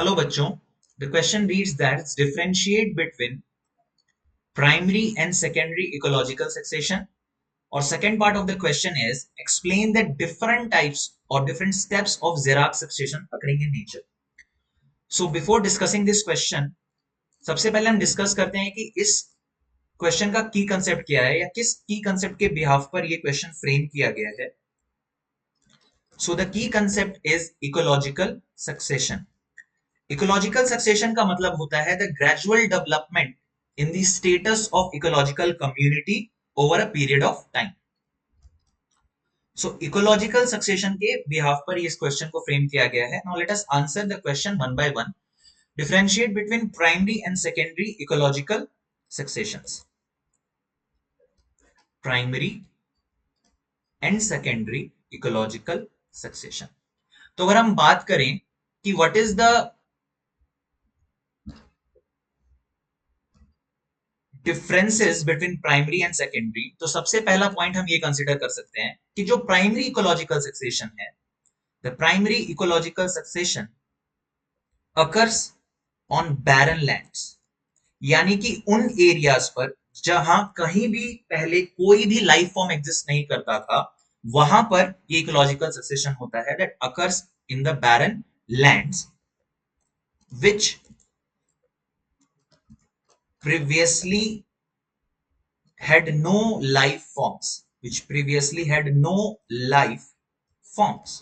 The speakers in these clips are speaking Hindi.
हेलो बच्चों, the question reads that differentiate between primary and secondary ecological succession और second part of the question is explain the different types और different steps of xerarch succession occurring in nature. So before discussing this question, सबसे पहले हम डिस्कस करते हैं कि इस क्वेश्चन का की कंसेप्ट क्या है या किस की कंसेप्ट के बिहाफ पर ये क्वेश्चन फ्रेम किया गया है. So the key concept is ecological succession. Ecological succession का मतलब होता है the gradual development in the status of ecological community over a period of time. So ecological succession के बिहाफ पर इस क्वेश्चन को फ्रेम किया गया है. Now let us answer the question one by one. Differentiate between primary and secondary ecological successions. Primary and secondary ecological succession. तो अगर हम बात करें कि what is the differences between primary and secondary, तो सबसे पहला पॉइंट हम ये कंसीडर कर सकते हैं कि जो प्राइमरी इकोलॉजिकल सक्सेशन है, the primary ecological succession occurs on barren lands. यानी कि उन एरियाज पर जहां कहीं भी पहले कोई भी लाइफ फॉर्म एग्जिस्ट नहीं करता था, वहां पर ये इकोलॉजिकल सक्सेशन होता है that occurs in the barren lands which previously had no life forms, which previously had no life forms.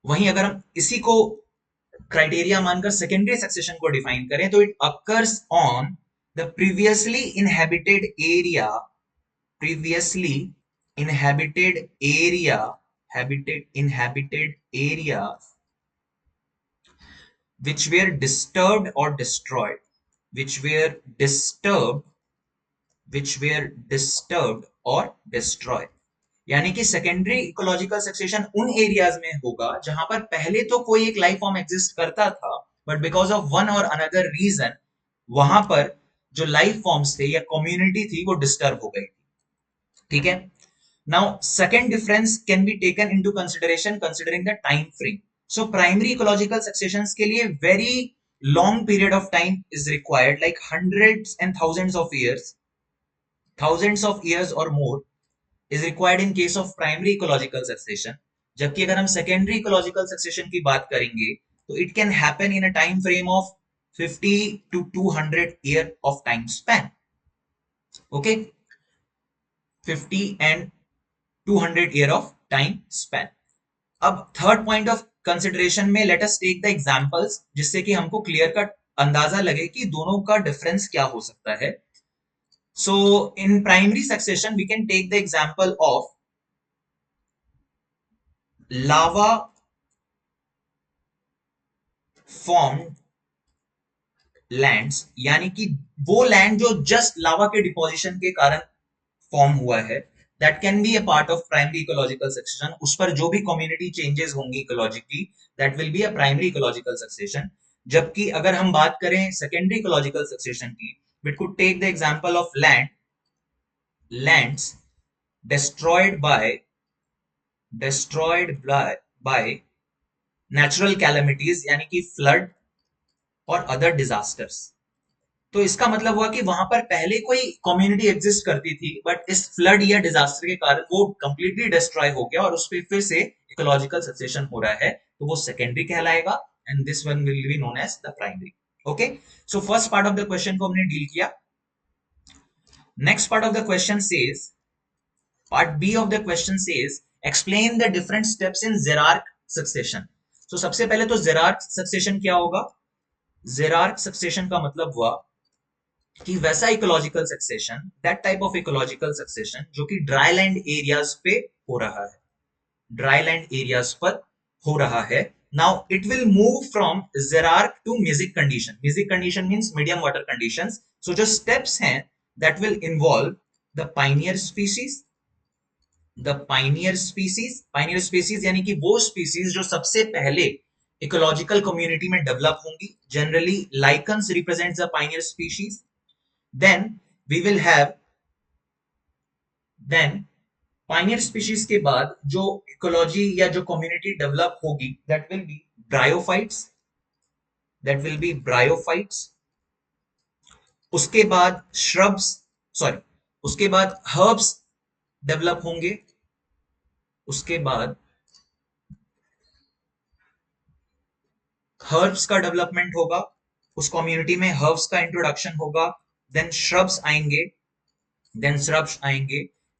वहीं अगर हम इसी को क्राइटेरिया मानकर सेकेंडरी सक्सेशन को डिफाइन करें तो it occurs on the previously inhabited area inhabited area which were disturbed or destroyed, which were disturbed or destroyed. यानी कि सेकेंडरी इकोलॉजिकल सक्सेशन उन एरियाज में होगा जहां पर पहले तो कोई एक लाइफ फॉर्म एग्जिस्ट करता था, बट बिकॉज ऑफ वन और अनदर रीजन वहां पर जो लाइफ फॉर्म्स थे या कम्युनिटी थी वो डिस्टर्ब हो गई थी. ठीक है. Now second difference can be taken into consideration considering the time frame. So primary ecological successions के लिए very long period of time is required, like hundreds and thousands of years or more is required in case of primary ecological succession. जबकि अगर हम secondary ecological succession की बात करेंगे तो it can happen in a time frame of 50 to 200 year of time span. Okay, 50 and 200 year of time span. अब थर्ड पॉइंट ऑफ कंसिडरेशन में let us take the examples, जिससे कि हमको क्लियर कट अंदाजा लगे कि दोनों का डिफरेंस क्या हो सकता है. So in primary succession, we can take the example of lava formed lands, यानी कि वो लैंड जो जस्ट लावा के डिपोजिशन के कारण फॉर्म हुआ है, that can be a part of primary ecological succession. उस पर जो भी कम्युनिटी चेंजेस होंगी ecologically, that will be a primary ecological succession. जबकि अगर हम बात करें सेकेंडरी इकोलॉजिकल सक्सेशन की, we could take the example of lands destroyed by natural calamities, यानी कि फ्लड और अदर डिजास्टर्स. तो इसका मतलब हुआ कि वहां पर पहले कोई कम्युनिटी एग्जिस्ट करती थी, बट इस फ्लड या डिजास्टर के कारण वो कंप्लीटली डिस्ट्रॉय हो गया और उस पर फिर से इकोलॉजिकल सक्सेशन हो रहा है, तो वो सेकेंडरी कहलाएगा and this one will be known as the primary. Okay, so first part of the question को हमने डील किया. Next part of the question says, part B of the question says explain the different steps in xerarch succession. तो सबसे पहले तो जेरार्क सक्सेशन क्या होगा. जेरार्क सक्सेशन का मतलब हुआ कि वैसा ecological succession, that type of ecological succession जो कि ड्राई लैंड एरियाज पे हो रहा है, ड्राई लैंड एरियाज पर हो रहा है. Now it will move from xerarch to mesic condition. Mesic condition means medium water conditions. So जो स्टेप्स हैं that will involve the pioneer species. Pioneer species यानी कि वो स्पीसीज जो सबसे पहले इकोलॉजिकल कम्युनिटी में डेवलप होंगी. Generally lichens represents the pioneer species. then we will have then pioneer species के बाद जो इकोलॉजी या जो कम्युनिटी डेवलप होगी that will be bryophytes, that will be bryophytes. उसके बाद श्रब्स, सॉरी, उसके बाद हर्ब्स डेवलप होंगे। उसके बाद हर्ब्स का डेवलपमेंट होगा, उस कम्युनिटी में हर्ब्स का इंट्रोडक्शन होगा, देन श्रब्स आएंगे,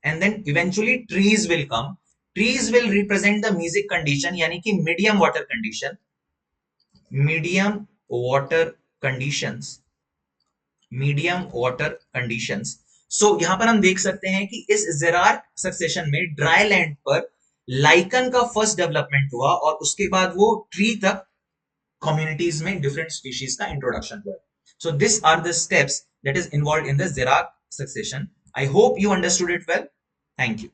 and then eventually trees will come. Trees will represent the mesic condition, यानी कि medium water condition, medium water conditions, medium water conditions. So यहां पर हम देख सकते हैं कि इस जेरार्क सक्सेशन में ड्राई लैंड पर लाइकन का फर्स्ट डेवलपमेंट हुआ और उसके बाद वो ट्री तक communities में different species का introduction हुआ। So these are the steps that is involved in the Xerox succession. I hope you understood it well. Thank you.